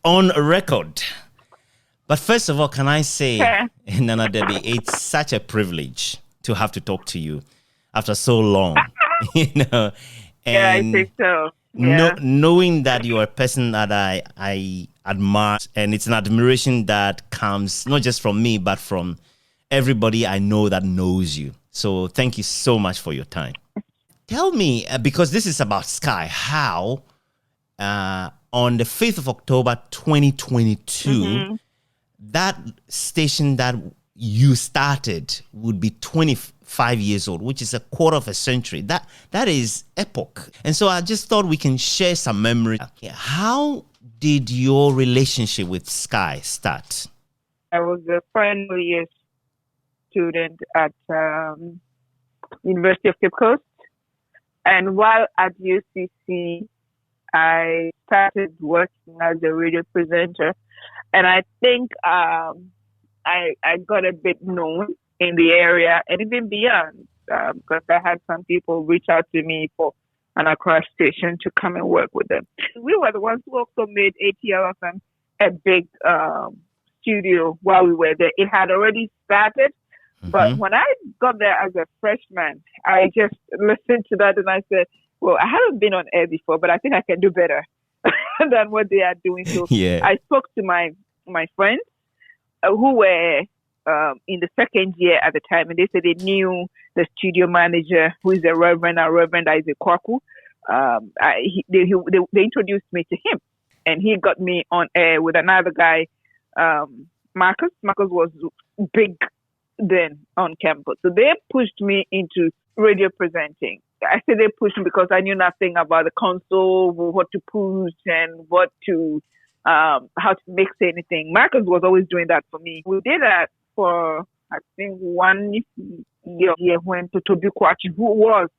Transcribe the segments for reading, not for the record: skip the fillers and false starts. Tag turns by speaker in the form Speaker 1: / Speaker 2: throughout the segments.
Speaker 1: on record. But first of all, can I say, Nana Debbie, it's such a privilege to have to talk to you after so long, And
Speaker 2: I think so. Yeah.
Speaker 1: Knowing that you're a person that I admire, and it's an admiration that comes not just from me, but from everybody I know that knows you. So thank you so much for your time. Tell me, because this is about Sky, how on the 5th of October 2022, that station that you started would be 25 years old, which is a quarter of a century. That is epoch. And so I just thought we can share some memory. How did your relationship with Sky start?
Speaker 2: I was a final year student at University of Cape Coast. And while at UCC, I started working as a radio presenter. And I think I got a bit known in the area and even beyond, because I had some people reach out to me for an Accra station to come and work with them. We were the ones who also made ATL FM a big studio while we were there. It had already started, but when I got there as a freshman, I just listened to that and I said, well, I haven't been on air before, but I think I can do better than what they are doing. So I spoke to my friends who were in the second year at the time, and they said they knew the studio manager, who is a Reverend Isaac Kwaku. They introduced me to him, and he got me on air with another guy, Marcus. Marcus was big then on campus. So they pushed me into radio presenting. I say they pushed me because I knew nothing about the console, what to push and what to, how to mix anything. Marcus was always doing that for me. We did that for, I think, 1 year when Totobi Kwachi, who was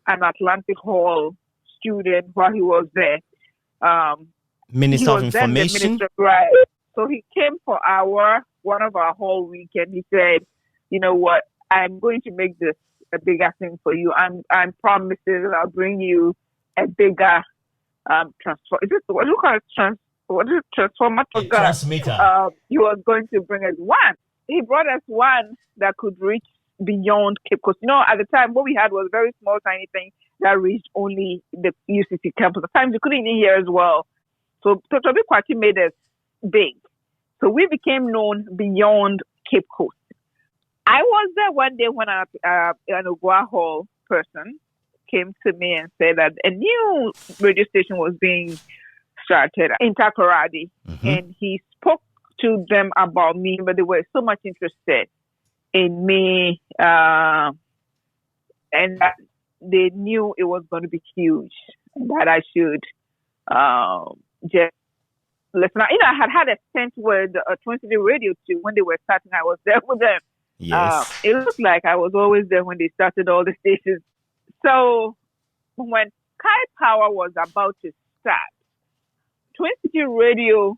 Speaker 2: an Atlantic Hall student while he was there.
Speaker 1: Minister of Information?
Speaker 2: Right. So he came for one of our whole weekend. He said, you know what, I'm going to make this a bigger thing for you. I'm promising I'll bring you a bigger transmitter. He was going to bring us one. He brought us one that could reach beyond Cape Coast. You know, at the time, what we had was a very small, tiny thing that reached only the UCC campus. At times, you couldn't even hear as well. So Totobi Kwati made us big. So we became known beyond Cape Coast. I was there one day when an Ogwa Hall person came to me and said that a new radio station was being started in Takoradi. And he spoke to them about me, but they were so much interested in me, and that they knew it was going to be huge, and that I should just listen. You know, I had a stint with Twin City Radio too. When they were starting, I was there with them.
Speaker 1: Yes.
Speaker 2: It looked like I was always there when they started all the stations. So when Sky Power was about to start, Twin City Radio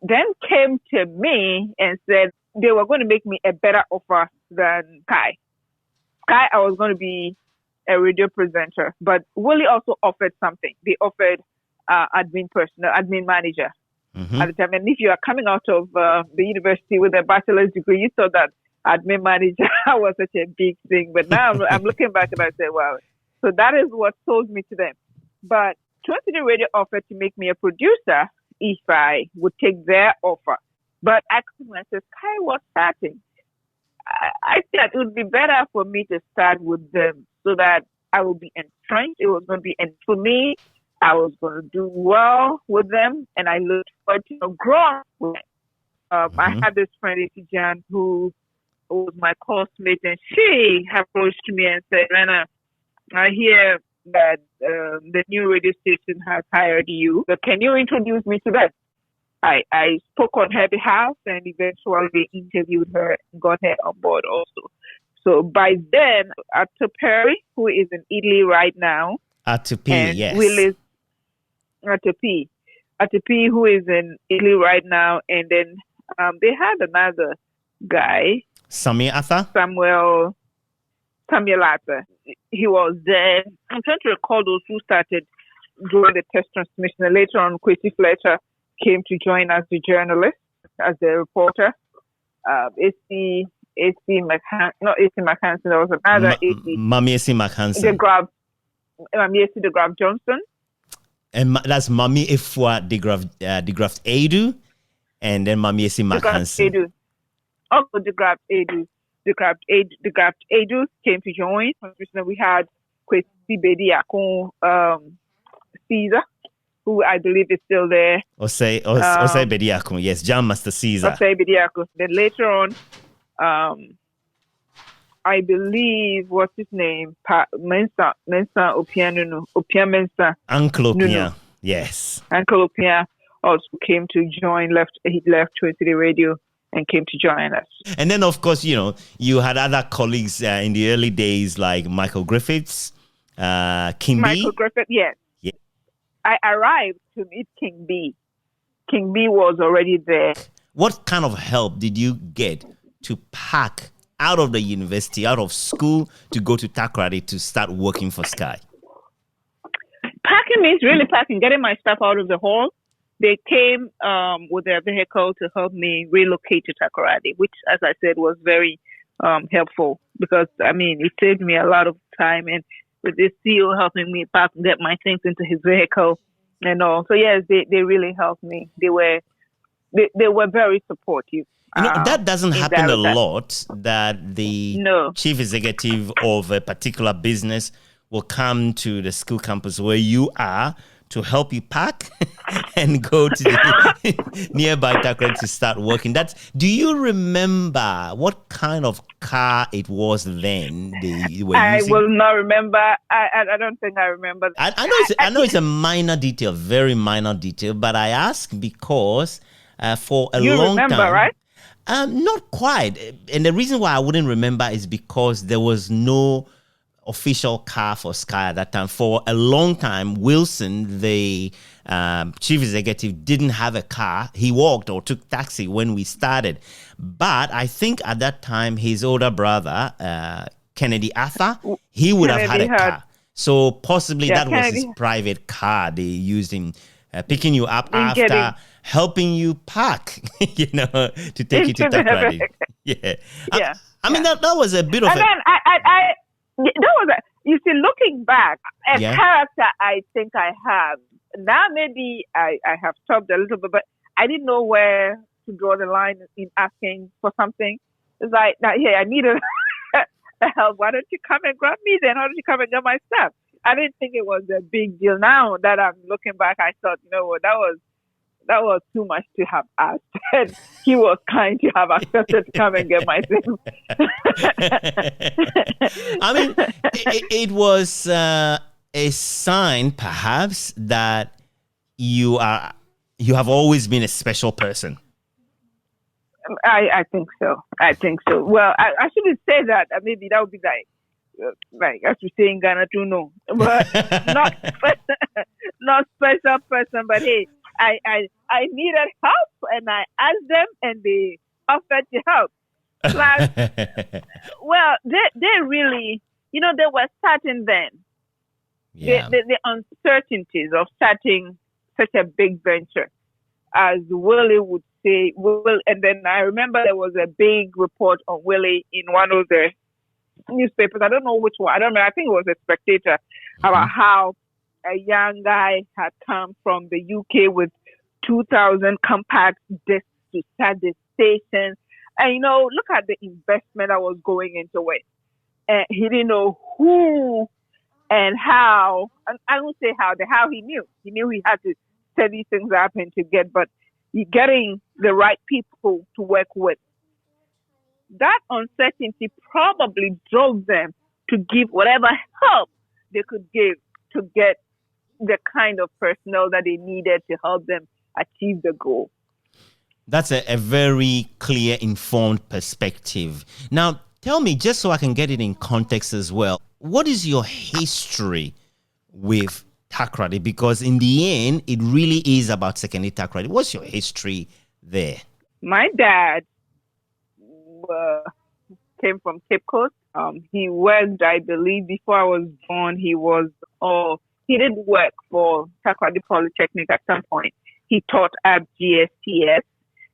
Speaker 2: then came to me and said they were going to make me a better offer than Sky. Sky, I was going to be a radio presenter, but Willie also offered something. They offered admin manager at the time. And if you are coming out of the university with a bachelor's degree, you thought that admin manager was such a big thing. But now I'm looking back and I say, wow. So that is what sold me to them. But Twin City Radio offered to make me a producer if I would take their offer. But I said, Sky was starting. I said it would be better for me to start with them so that I would be entrenched. It was going to be, and for me, I was going to do well with them, and I looked forward to growing with them. I had this friend, Jan, who was my classmate, and she approached me and said, Rana, I hear that the new radio station has hired you, but can you introduce me to them? I spoke on her behalf, and eventually they interviewed her and got her on board also. So by then, Arthur Perry, who is in Italy right now,
Speaker 1: Arthur P, yes.
Speaker 2: Willis Arthur P, who is in Italy right now, and then they had another guy, Samuel Arthur. He was there. I'm trying to recall those who started doing the test transmission. And later on, Kwesi Fletcher came to join as the journalist, as the reporter. AC not AC McHanson, there was another AC.
Speaker 1: Mami AC McHanson.
Speaker 2: Mami AC de Graaf Johnson.
Speaker 1: And that's Mami Efua de Graaf Edu, and then Mami AC McHanson.
Speaker 2: Also de Graaf Edu. De Graaf Edu came to join. We had Kwesi Bediako Caesar, who I believe is still there.
Speaker 1: Osei Bediako, yes, Jam Master Caesar.
Speaker 2: Osei Bediako. Then later on, I believe, what's his name? Mensa Opia Mensa.
Speaker 1: Uncle Opia, yes.
Speaker 2: Uncle Opia also came to join. He left Twin City Radio and came to join us.
Speaker 1: And then, of course, you had other colleagues in the early days like Michael Griffiths, King B.
Speaker 2: Michael Griffith, yes. Yeah. I arrived to meet King B. King B was already there.
Speaker 1: What kind of help did you get to pack out of the university, out of school, to go to Takoradi to start working for Sky?
Speaker 2: Packing means really packing, getting my stuff out of the hall. They came with their vehicle to help me relocate to Takoradi, which, as I said, was very helpful because, it saved me a lot of time. And with this CEO helping me pack and get my things into his vehicle and all. So, yes, they really helped me. They were very supportive.
Speaker 1: That doesn't happen a lot, that the chief executive of a particular business will come to the school campus where you are to help you pack and go to the nearby Takoradi to start working. Do you remember what kind of car it was then they were
Speaker 2: using? I will not remember. I don't think I remember.
Speaker 1: I know it's a minor detail, very minor detail, but I ask because for a long time... You
Speaker 2: remember, right?
Speaker 1: Not quite. And the reason why I wouldn't remember is because there was no official car for Sky at that time. For a long time, Wilson, the chief executive, didn't have a car. He walked or took taxi when we started. But I think at that time, his older brother, Kennedy Arthur, he would have had a car. So possibly that was his private car they used in picking you up after helping you pack, to take you to Takoradi. Yeah. That was a bit of
Speaker 2: you see, looking back, character I think I have. Now maybe I have stopped a little bit, but I didn't know where to draw the line in asking for something. It's like, I needed help. Why don't you come and grab me then? Why don't you come and get my stuff? I didn't think it was a big deal. Now that I'm looking back, I thought, that was too much to have asked. And he was kind to have accepted to come and get my things.
Speaker 1: It was a sign, perhaps, that you have always been a special person.
Speaker 2: I think so. Well, I shouldn't say that. Maybe that would be like as we say in Ghana, to know, but not special person. But hey, I needed help, and I asked them, and they offered to help. Plus, well, they really, they were starting then. Yeah. The uncertainties of starting such a big venture, as Willie would say. And then I remember there was a big report on Willie in one of the newspapers. I don't know which one. I don't know. I think it was a Spectator, about how a young guy had come from the UK with 2,000 compact discs to start the station. And, look at the investment that was going into it. And he didn't know who and how. And I won't say how. How he knew. He knew he had to set these things up and to getting the right people to work with. That uncertainty probably drove them to give whatever help they could give to get the kind of personnel that they needed to help them achieve the goal.
Speaker 1: That's a very clear, informed perspective. Now, tell me, just so I can get it in context as well, what is your history with Takoradi? Because in the end, it really is about Sekeni Takoradi. What's your history there? My
Speaker 2: dad came from Cape Coast. He worked, I believe, before I was born. He did work for Takoradi Polytechnic at some point. He taught at GSTS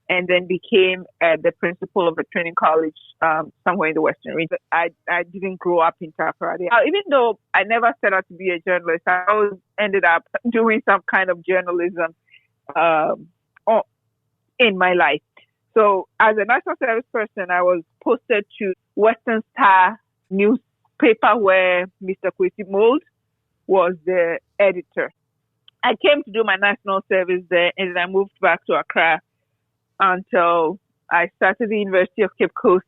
Speaker 2: and then became the principal of a training college somewhere in the Western region. I didn't grow up in Takoradi. Even though I never set out to be a journalist, I always ended up doing some kind of journalism in my life. So as a national service person, I was posted to Western Star newspaper where Mr. Kwesi Mold was the editor. I came to do my national service there, and then I moved back to Accra until I started the University of Cape Coast.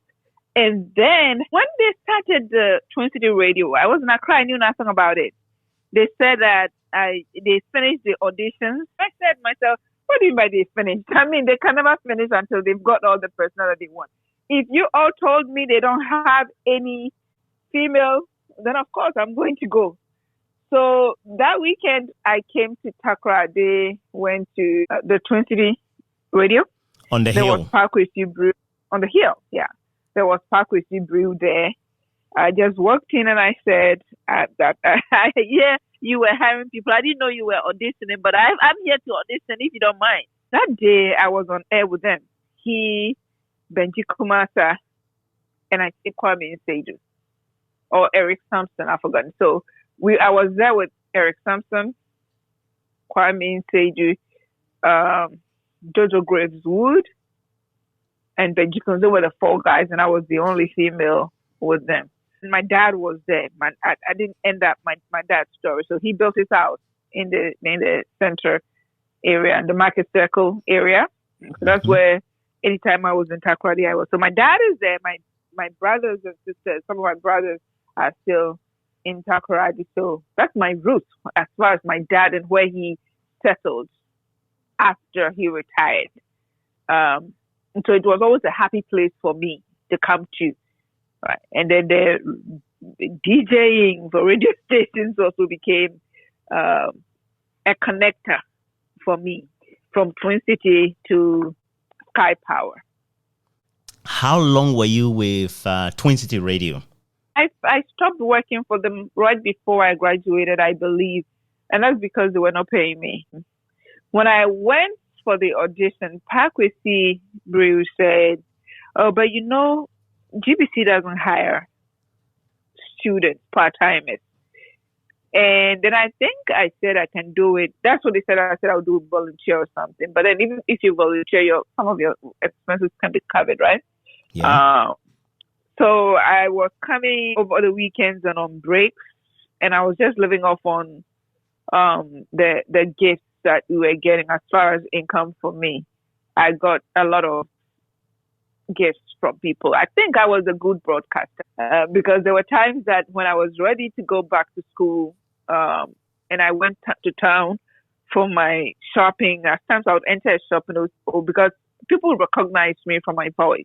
Speaker 2: And then when they started the Twin City Radio, I was in Accra, I knew nothing about it. They said that they finished the auditions. I said to myself, what do you mean by they finished? I mean, they can never finish until they've got all the personnel that they want. If you all told me they don't have any female, then of course I'm going to go. So that weekend, I came to Takra. They went to the Twin City Radio.
Speaker 1: On the hill.
Speaker 2: There was Parkway Sea Brew. On the hill, yeah. There was Parkway Sea Brew there. I just walked in and I said, yeah, you were hiring people. I didn't know you were auditioning, but I'm here to audition if you don't mind. That day, I was on air with them. He, Benji Kumasa, and I think Kwame Nseju, or Eric Sampson, I've forgotten. So I was there with Eric Sampson, Kwame Nseju, Jojo Graves Wood, and Benji Kumasa. They were the four guys, and I was the only female with them. And my dad was there. I didn't end up my dad's story. So he built his house in the center area, in the Market Circle area. So that's where anytime I was in Takoradi, I was. So my dad is there. My brothers and sisters, some of my brothers are still in Takoradi. So that's my roots as far as my dad and where he settled after he retired. And so it was always a happy place for me to come to. Right. And then the DJing for radio stations also became a connector for me from Twin City to Sky Power.
Speaker 1: How long were you with Twin City Radio?
Speaker 2: I stopped working for them right before I graduated, I believe. And that's because they were not paying me. When I went for the audition, Parkway Sea Brew said, oh, but you know, GBC doesn't hire students, part-timers. And then I think I said I can do it. That's what they said. I said I'll do volunteer or something. But then even if you volunteer, some of your expenses can be covered, right?
Speaker 1: Yeah.
Speaker 2: So I was coming over the weekends and on breaks, and I was just living off on the gifts that we were getting as far as income for me. I got a lot of gifts from people. I think I was a good broadcaster because there were times that when I was ready to go back to school and I went to town for my shopping, at times I would enter a shop and it was because people recognized me from my voice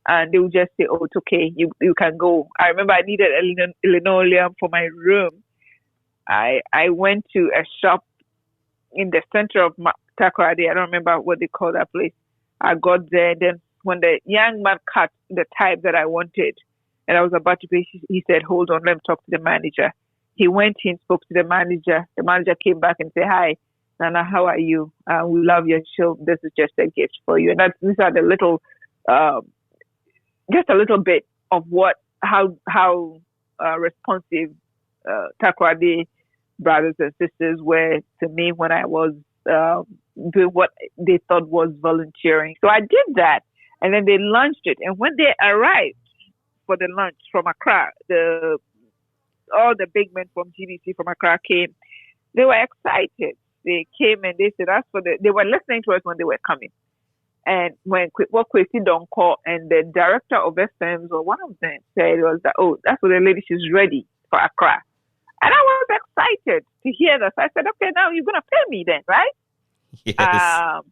Speaker 2: and they would just say, oh, it's okay, you can go. I remember I needed a linoleum for my room. I went to a shop in the center of Takoradi. I don't remember what they call that place. I got there, then when the young man cut the type that I wanted and I was about to pay, he said, hold on, let me talk to the manager. He went in, spoke to the manager. The manager came back and said, hi, Nana, how are you? We love your show. This is just a gift for you. And these are the little, just a little bit of how responsive Takoradi brothers and sisters were to me when I was doing what they thought was volunteering. So I did that. And then they launched it. And when they arrived for the lunch from Accra, all the big men from GBC from Accra came. They were excited. They came and they said, they were listening to us when they were coming. And when Kwesi Donko and the director of FMs or one of them said was that, oh, that's what the lady, she's ready for Accra. And I was excited to hear that. So I said, okay, now you're going to pay me then, right?
Speaker 1: Yes.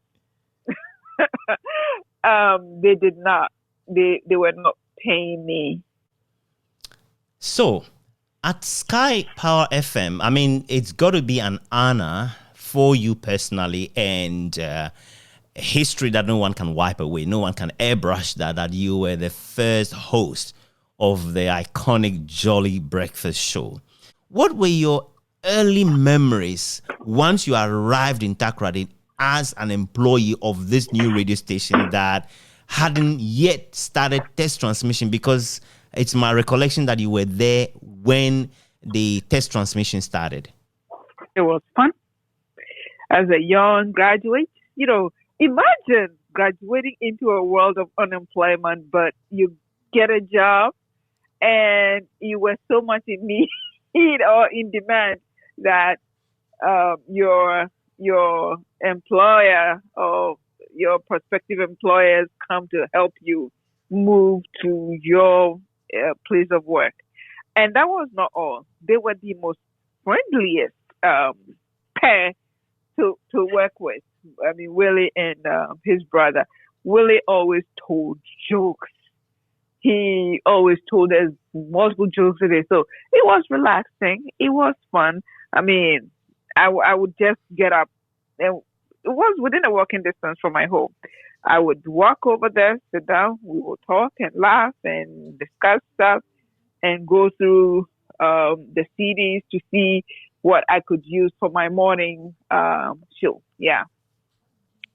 Speaker 2: They did not. They were not paying me.
Speaker 1: So, at Sky Power FM, I mean, it's got to be an honor for you personally and history that no one can wipe away. No one can airbrush that you were the first host of the iconic Jolly Breakfast Show. What were your early memories once you arrived in Takoradi as an employee of this new radio station that hadn't yet started test transmission? Because it's my recollection that you were there when the test transmission started.
Speaker 2: It was fun. As a young graduate, imagine graduating into a world of unemployment, but you get a job and you were so much in need or in demand that your employer or your prospective employers come to help you move to your place of work. And that was not all. They were the most friendliest pair to work with. I mean, Willie and his brother. Willie always told jokes. He always told us multiple jokes a day. So it was relaxing. It was fun. I mean, I would just get up, and it was within a walking distance from my home. I would walk over there, sit down, we would talk and laugh and discuss stuff and go through the CDs to see what I could use for my morning show. Yeah.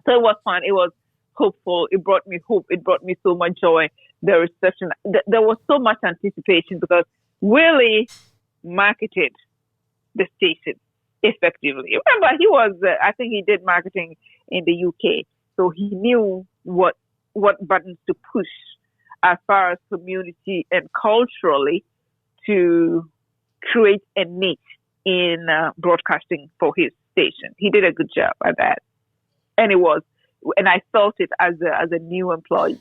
Speaker 2: So it was fun. It was hopeful. It brought me hope. It brought me so much joy. The reception, there was so much anticipation because Willie marketed the station effectively. Remember, he was, I think he did marketing in the UK. So he knew what buttons to push as far as community and culturally to create a niche in broadcasting for his station. He did a good job at that. And I felt it as a new employee.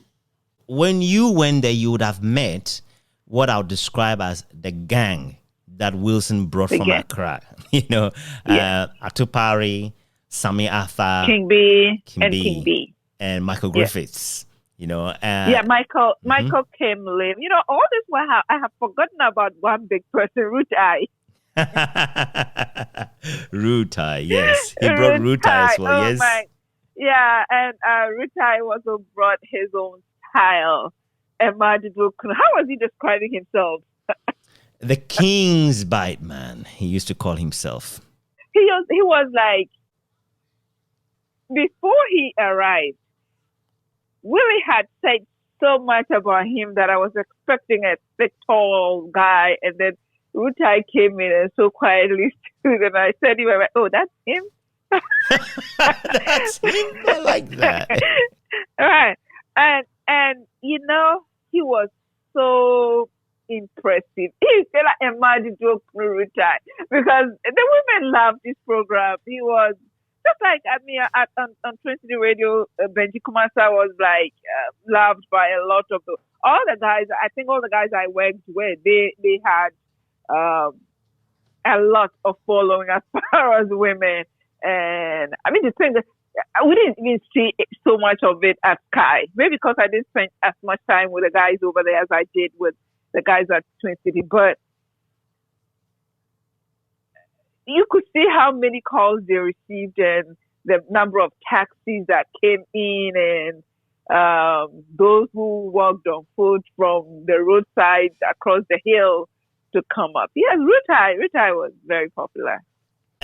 Speaker 1: When you went there, you would have met what I would describe as the gang that Wilson brought from Accra. Atupari, Sammy Arthur,
Speaker 2: King B,
Speaker 1: and Michael Griffiths.
Speaker 2: Michael came late. All this while I have forgotten about one big person, Rutai.
Speaker 1: Rutai, yes. He brought Rutai as well, yes.
Speaker 2: Yeah, and Rutai also brought his own style. How was he describing himself?
Speaker 1: The King's Bite Man, he used to call himself.
Speaker 2: He was like, before he arrived, Willie had said so much about him that I was expecting a thick, tall guy, and then Rutai came in and so quietly stood, and I said, "Oh, that's him."
Speaker 1: That's him. I like that.
Speaker 2: Right, and he was so impressive. He said, "I imagine to Rutai," because the women loved this program. He was just like on Trinity Radio. Benji Kumasa was like loved by a lot of all the guys. I think all the guys I worked with, they had a lot of following as far as women. And I mean, the thing that we didn't even see so much of it at Sky, maybe because I didn't spend as much time with the guys over there as I did with the guys at Twin City. But you could see how many calls they received and the number of taxis that came in, and those who walked on foot from the roadside across the hill to come up. Yes, Rutai was very popular.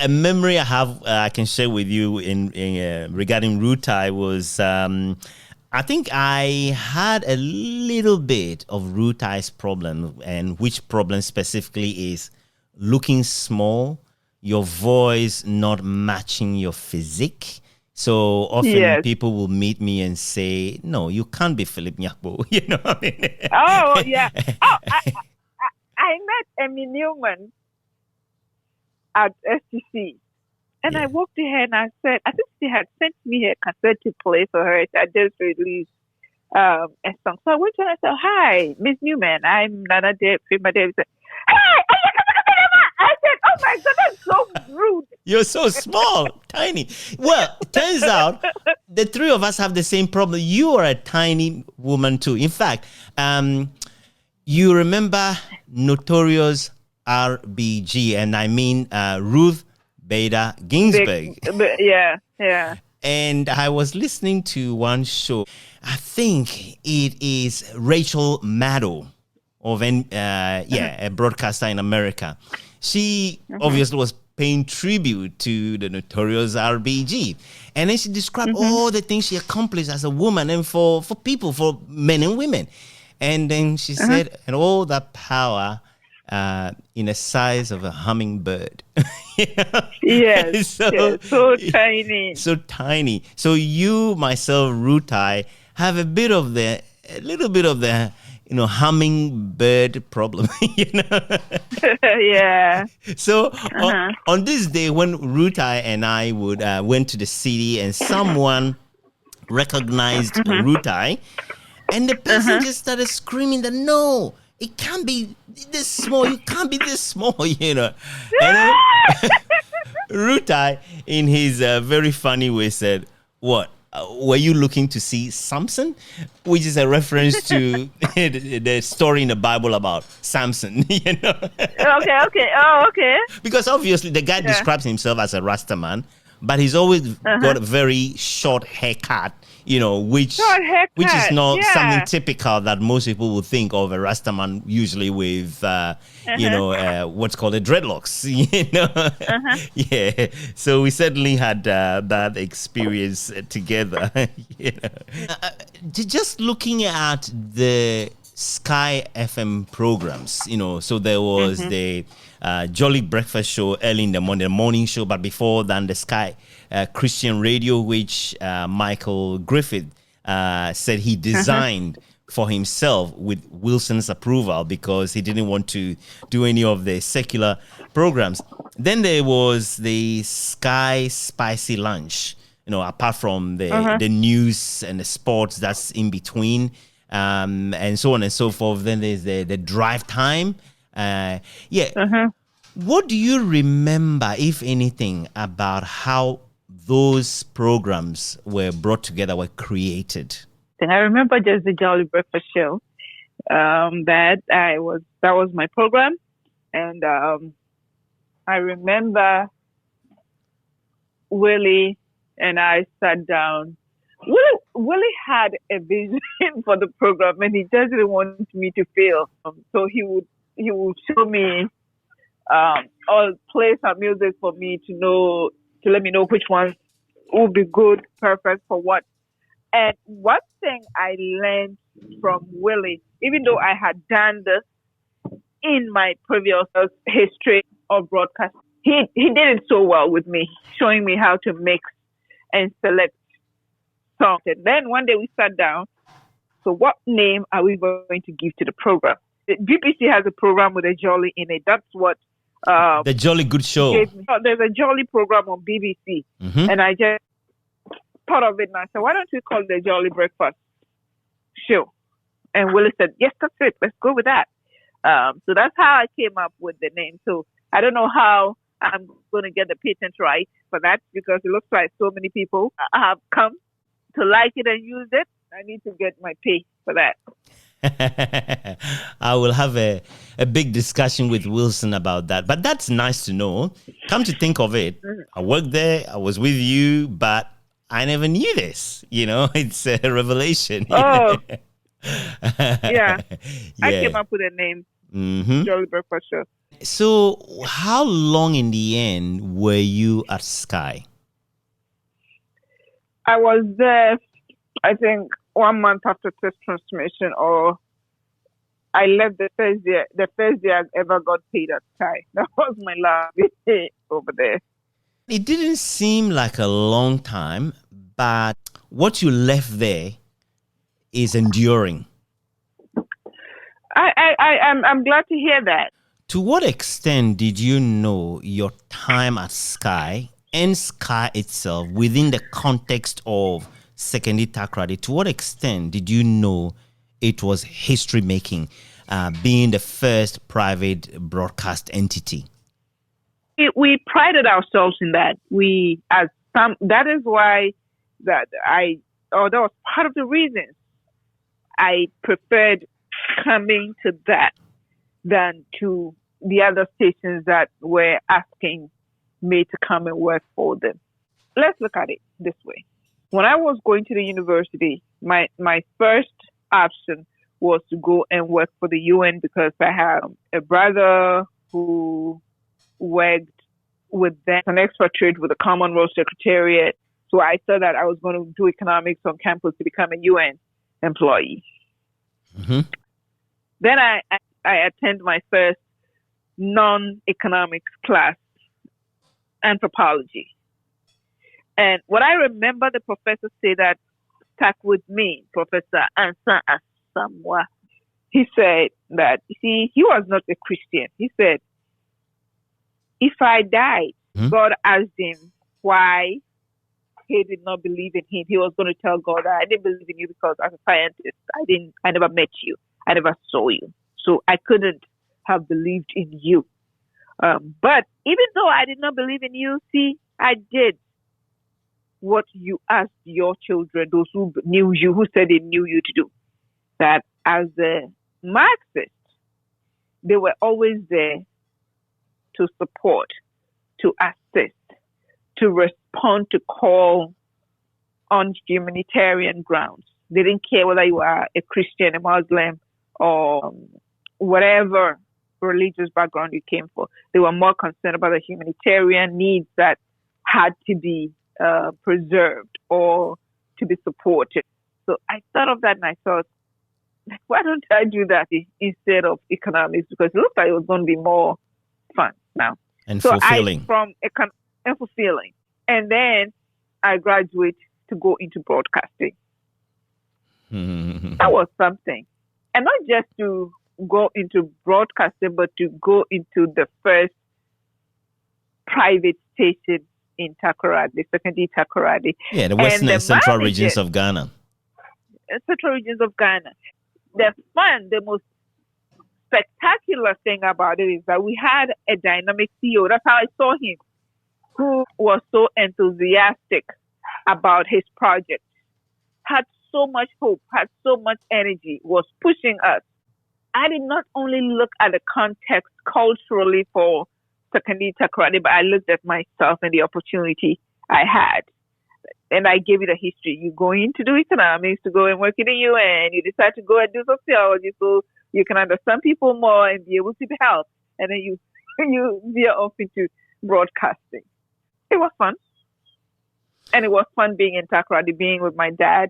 Speaker 1: A memory I have, I can share with you in regarding Rutai was, I think I had a little bit of Rutai's problem, and which problem specifically is looking small, your voice not matching your physique. So often people will meet me and say, "No, you can't be Phillip Nyakpo." You know what I mean?
Speaker 2: Oh, yeah. Oh, I met Emmy Newman at STC. And I walked to her and I said, I think she had sent me a cassette to play for her. I just released a song. So I went to her and I said, "Hi, Miss Newman, I'm Nana Fynnba Davis." "Hey, I said, "Oh my God, that's so rude."
Speaker 1: You're so small, tiny. Well, turns out the three of us have the same problem. You are a tiny woman too. In fact, you remember Notorious RBG, and I mean Ruth Bader Ginsburg.
Speaker 2: Yeah.
Speaker 1: And I was listening to one show. I think it is Rachel Maddow of a broadcaster in America. She obviously was paying tribute to the notorious RBG. And then she described all the things she accomplished as a woman and for people, for men and women. And then she said, and all that power in the size of a hummingbird.
Speaker 2: Yes,
Speaker 1: so
Speaker 2: tiny.
Speaker 1: So tiny. So you, myself, Rutai, have a little bit of the hummingbird problem.
Speaker 2: Yeah.
Speaker 1: So on this day when Rutai and I went to the city and someone recognized Rutai, and the person just started screaming that no, it can't be this small. You can't be this small, And then Rutai, in his very funny way, said, "What? Were you looking to see Samson?" Which is a reference to the story in the Bible about Samson,
Speaker 2: Okay. Oh, okay.
Speaker 1: Because obviously the guy describes himself as a Rasta man, but he's always got a very short haircut, which is not something typical that most people would think of a Rasta man, usually with, what's called a dreadlocks, Yeah. So we certainly had that experience together, Just looking at the Sky FM programs, so there was the Jolly Breakfast Show early in the morning show, but before then the Sky Christian Radio, which Michael Griffith said he designed for himself with Wilson's approval because he didn't want to do any of the secular programs. Then there was the Sky Spicy Lunch, apart from the news and the sports that's in between, and so on and so forth. Then there's the drive time. What do you remember, if anything, about how those programs were brought together, were created?
Speaker 2: I remember just the Jolly Breakfast Show. That was my program, and I remember Willie and I sat down. Willie had a vision for the program, and he just didn't want me to fail. So he would show me or play some music for me to let me know which ones would be good, perfect for what. And one thing I learned from Willie, even though I had done this in my previous history of broadcast, he did it so well with me, showing me how to mix and select songs. And then one day we sat down. So what name are we going to give to the program? The BBC has a program with a Jolly in it. That's what
Speaker 1: the Jolly Good Show.
Speaker 2: There's a Jolly program on BBC, and I just thought of it and I said, why don't we call it the Jolly Breakfast Show? And Willie said, yes, that's it. Let's go with that. So that's how I came up with the name. So I don't know how I'm going to get the patent right for that because it looks like so many people have come to like it and use it. I need to get my pay for that.
Speaker 1: I will have a big discussion with Wilson about that. But that's nice to know. Come to think of it, I worked there, I was with you, but I never knew this. It's a revelation.
Speaker 2: Oh, yeah. I came up with a name, Jolly Breakfast Show.
Speaker 1: So how long in the end were you at Sky?
Speaker 2: I was there, I think, 1 month after test transmission, or I left the first day I ever got paid at Sky. That was my last day over there.
Speaker 1: It didn't seem like a long time, but what you left there is enduring.
Speaker 2: I'm glad to hear that.
Speaker 1: To what extent did you know your time at Sky and Sky itself within the context of Secondary Takrady? To what extent did you know it was history making, being the first private broadcast entity?
Speaker 2: We prided ourselves in that. That is why that was part of the reasons I preferred coming to that than to the other stations that were asking me to come and work for them. Let's look at it this way. When I was going to the university, my first option was to go and work for the UN because I had a brother who worked with them, an expatriate with the Commonwealth Secretariat. So I thought that I was going to do economics on campus to become a UN employee.
Speaker 1: Mm-hmm.
Speaker 2: Then I attend my first non-economics class, anthropology. And what I remember the professor say that stuck with me, Professor Ansa Asamoah, he said that, you see, he was not a Christian. He said, if I died, God asked him why he did not believe in him. He was going to tell God that I didn't believe in you because as a scientist, I never met you. I never saw you. So I couldn't have believed in you. But even though I did not believe in you, see, I did what you asked your children, those who knew you, who said they knew you to do. That as a Marxist, they were always there to support, to assist, to respond to call on humanitarian grounds. They didn't care whether you are a Christian, a Muslim, or whatever religious background you came from. They were more concerned about the humanitarian needs that had to be preserved or to be supported. So I thought of that and I thought, why don't I do that instead of economics? Because it looked like it was going to be more fun now.
Speaker 1: And so fulfilling.
Speaker 2: And fulfilling. And then I graduate to go into broadcasting. That was something. And not just to go into broadcasting, but to go into the first private station in Takoradi, secondary Takoradi.
Speaker 1: Yeah, the western and central regions of Ghana.
Speaker 2: Central regions of Ghana. The most spectacular thing about it is that we had a dynamic CEO. That's how I saw him, who was so enthusiastic about his project, had so much hope, had so much energy, was pushing us. I did not only look at the context culturally for secondary Takoradi, but I looked at myself and the opportunity I had. And I gave it a history. You go in to do economics, to go and work in the UN. You decide to go and do sociology so you can understand people more and be able to be helped. And then you veer off into broadcasting. It was fun. And it was fun being in Takoradi, being with my dad.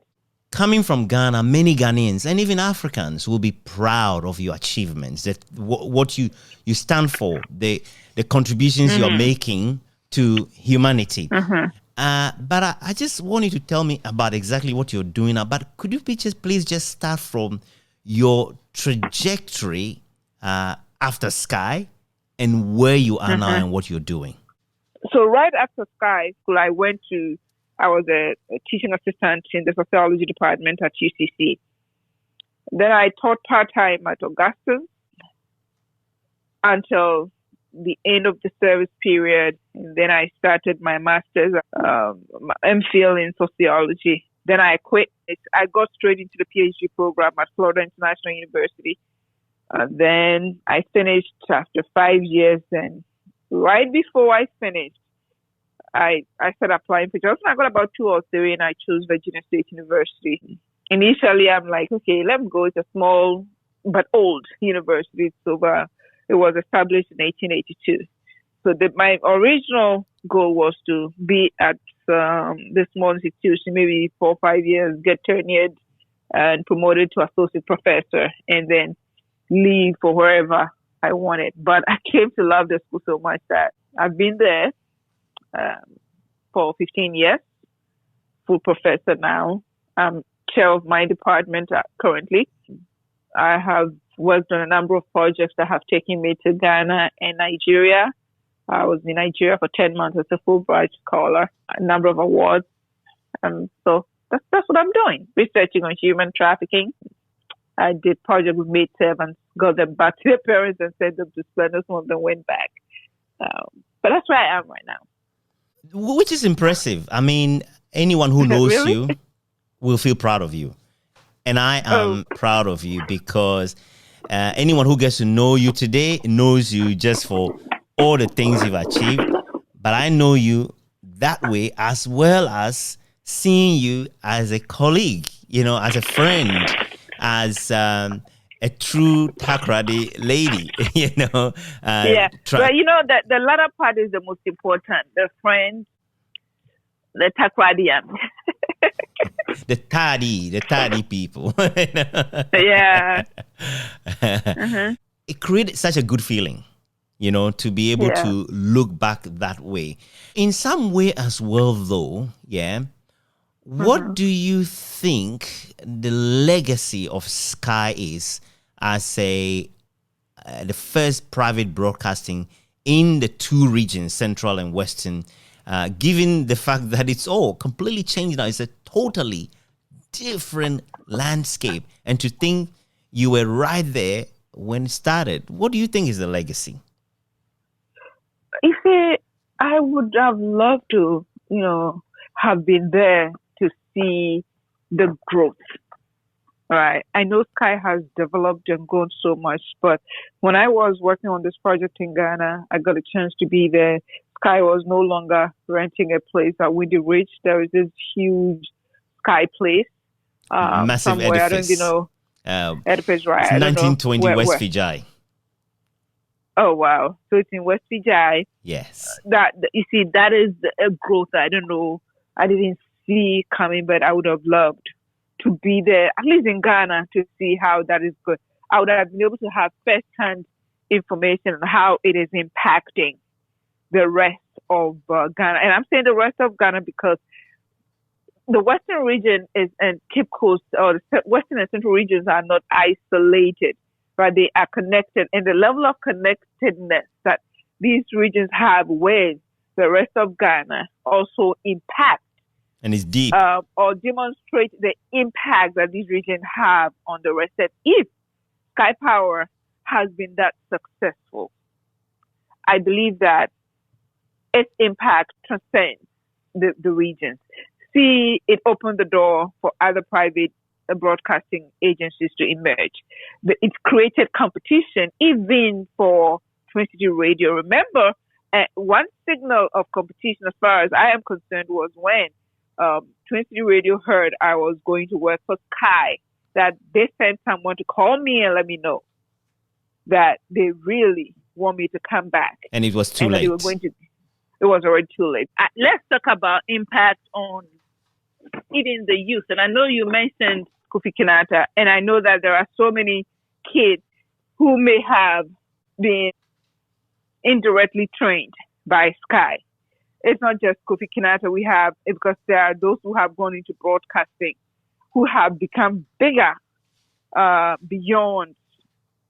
Speaker 1: Coming from Ghana, many Ghanaians and even Africans will be proud of your achievements, that what you stand for, the contributions you're making to humanity. But I just want you to tell me about exactly what you're doing now. But could you please just start from your trajectory after Sky and where you are now and what you're doing?
Speaker 2: So right after Sky School, I was a teaching assistant in the sociology department at UCC. Then I taught part-time at Augustus until the end of the service period. And then I started my master's, MPhil in sociology. Then I quit. I got straight into the PhD program at Florida International University. Then I finished after 5 years. And right before I finished, I started applying for jobs. I got about 2 or 3 and I chose Virginia State University. Initially, I'm like, okay, let me go. It's a small but old university. It was established in 1882. So my original goal was to be at this small institution, maybe 4 or 5 years, get tenured and promoted to associate professor, and then leave for wherever I wanted. But I came to love the school so much that I've been there for 15 years, full professor now. I'm chair of my department currently. I have worked on a number of projects that have taken me to Ghana and Nigeria. I was in Nigeria for 10 months as a Fulbright scholar, a number of awards. So that's what I'm doing, researching on human trafficking. I did projects with maid servants, got them back to their parents and sent them to Splendor. Some of them went back. But that's where I am right now.
Speaker 1: Which is impressive. I mean, anyone who knows
Speaker 2: Really?
Speaker 1: you will feel proud of you. And I am proud of you because anyone who gets to know you today knows you just for all the things you've achieved. But I know you that way as well as seeing you as a colleague, as a friend, as a true Takrady lady,
Speaker 2: But that the latter part is the most important. The friends, the Takradian.
Speaker 1: the tardy people.
Speaker 2: Yeah. Uh-huh.
Speaker 1: It created such a good feeling, to be able to look back that way. In some way as well, though, what do you think the legacy of Sky is as the first private broadcasting in the two regions, Central and Western, given the fact that it's all completely changed now? It's a totally different landscape. And to think you were right there when it started, what do you think is the legacy?
Speaker 2: You see, I would have loved to, have been there to see the growth. Right. I know Sky has developed and grown so much, but when I was working on this project in Ghana, I got a chance to be there. Sky was no longer renting a place at Windy Ridge. There is this huge Sky place.
Speaker 1: Massive
Speaker 2: somewhere,
Speaker 1: edifice.
Speaker 2: I don't edifice, right?
Speaker 1: It's 1920
Speaker 2: where,
Speaker 1: West Fiji.
Speaker 2: Oh, wow. So it's in West Fiji.
Speaker 1: Yes.
Speaker 2: You see, that is a growth I don't know. I didn't see coming, but I would have loved to be there, at least in Ghana, to see how that is good. I would have been able to have first-hand information on how it is impacting the rest of Ghana. And I'm saying the rest of Ghana because the Western region and Cape Coast, or the Western and Central regions are not isolated, right? They are connected. And the level of connectedness that these regions have with the rest of Ghana also impacts
Speaker 1: and it's deep,
Speaker 2: or demonstrate the impact that these regions have on the rest. That if Sky Power has been that successful, I believe that its impact transcends the regions. See, it opened the door for other private broadcasting agencies to emerge. It created competition even for Twin City Radio. Remember, one signal of competition, as far as I am concerned, was when Twin City Radio heard I was going to work for Sky, that they sent someone to call me and let me know that they really want me to come back.
Speaker 1: And it was too late.
Speaker 2: It was already too late. Let's talk about impact on even the youth. And I know you mentioned Kofi Kinata, and I know that there are so many kids who may have been indirectly trained by Sky. It's not just Kofi Kinata we have, because there are those who have gone into broadcasting who have become bigger beyond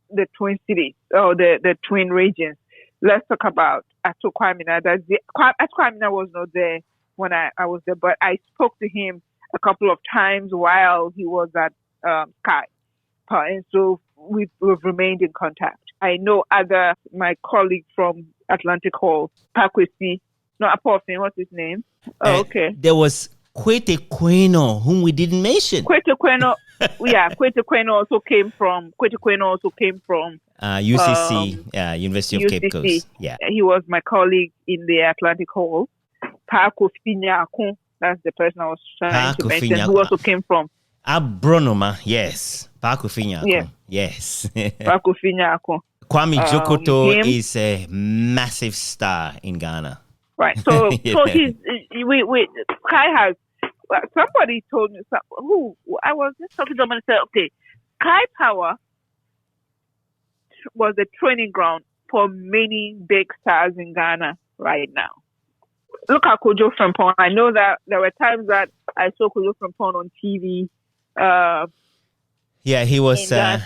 Speaker 2: the Twin Cities or the Twin regions. Let's talk about Ato Kwamina. Ato Kwamina was not there when I was there, but I spoke to him a couple of times while he was at Sky. And so we've remained in contact. I know my colleague from Atlantic Hall, Pakwesi, Prof, what's his name? Oh, okay.
Speaker 1: There was Kwete Kweno, whom we didn't mention.
Speaker 2: Kwete Kweno, Kwete Kweno also came from
Speaker 1: UCC, University of Cape Coast. Yeah,
Speaker 2: he was my colleague in the Atlantic Hall. Kofi Nyakpo, that's the person I was trying to mention, who also came from
Speaker 1: Abronoma. Yes, Kofi Nyakpo. Yes,
Speaker 2: Kofi Nyakpo.
Speaker 1: Kwame Jokoto is a massive star in Ghana.
Speaker 2: Right. So he's Sky has. Somebody told me who I was just talking to them and said, okay, Sky Power was a training ground for many big stars in Ghana right now. Look at Kojo Frimpong. I know that there were times that I saw Kojo Frimpong on TV.
Speaker 1: He was a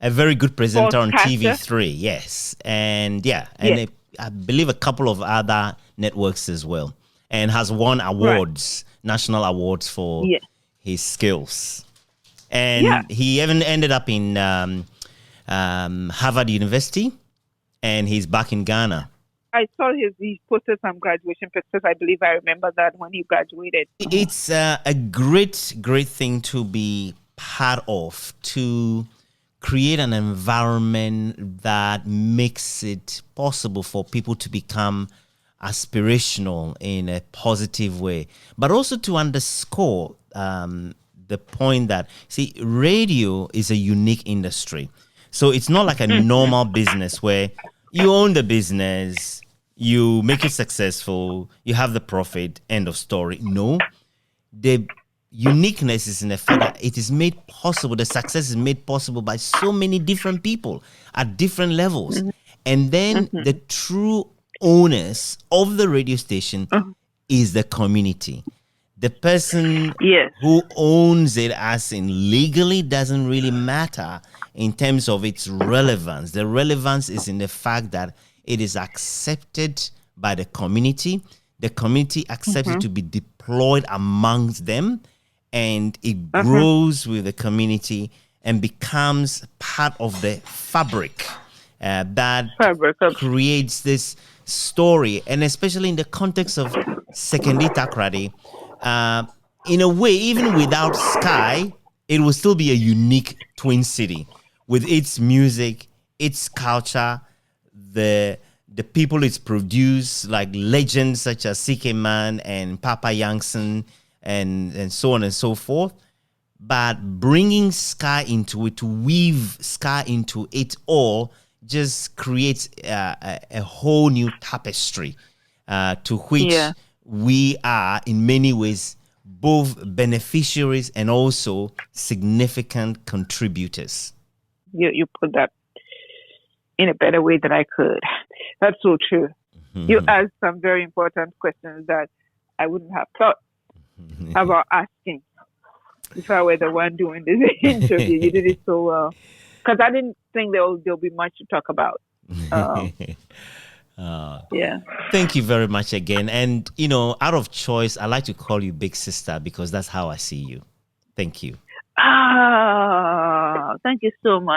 Speaker 1: very good presenter on TV3. Yes, and I believe a couple of other networks as well, and has won awards, national awards for his skills. And he even ended up in Harvard University, and he's back in Ghana.
Speaker 2: I saw he posted some graduation pictures. I believe I remember that when he graduated.
Speaker 1: It's a great thing to be part of, to create an environment that makes it possible for people to become aspirational in a positive way, but also to underscore the point that, see, radio is a unique industry. So it's not like a normal business where you own the business, you make it successful, you have the profit, end of story. No, the uniqueness is in the fact that it is made possible, the success is made possible by so many different people at different levels. And then the true owners of the radio station is the community. The person who owns it, as in legally, doesn't really matter in terms of its relevance. The relevance is in the fact that it is accepted by the community. The community accepts it to be deployed amongst them, and it grows with the community and becomes part of the fabric that creates this story. And especially in the context of Sekondi Takoradi, in a way, even without Sky, it will still be a unique twin city with its music, its culture, the people it's produced, like legends such as CK Man and Papa Yankson and so on and so forth. But bringing Sky into it, to weave Sky into it all, just creates a whole new tapestry to which we are, in many ways, both beneficiaries and also significant contributors.
Speaker 2: You put that in a better way than I could. That's so true. You asked some very important questions that I wouldn't have thought about asking if I were the one doing this interview. You did it so well. Because I didn't think there'll be much to talk about.
Speaker 1: Thank you very much again. And, out of choice, I like to call you Big Sister because that's how I see you. Thank you.
Speaker 2: Thank you so much.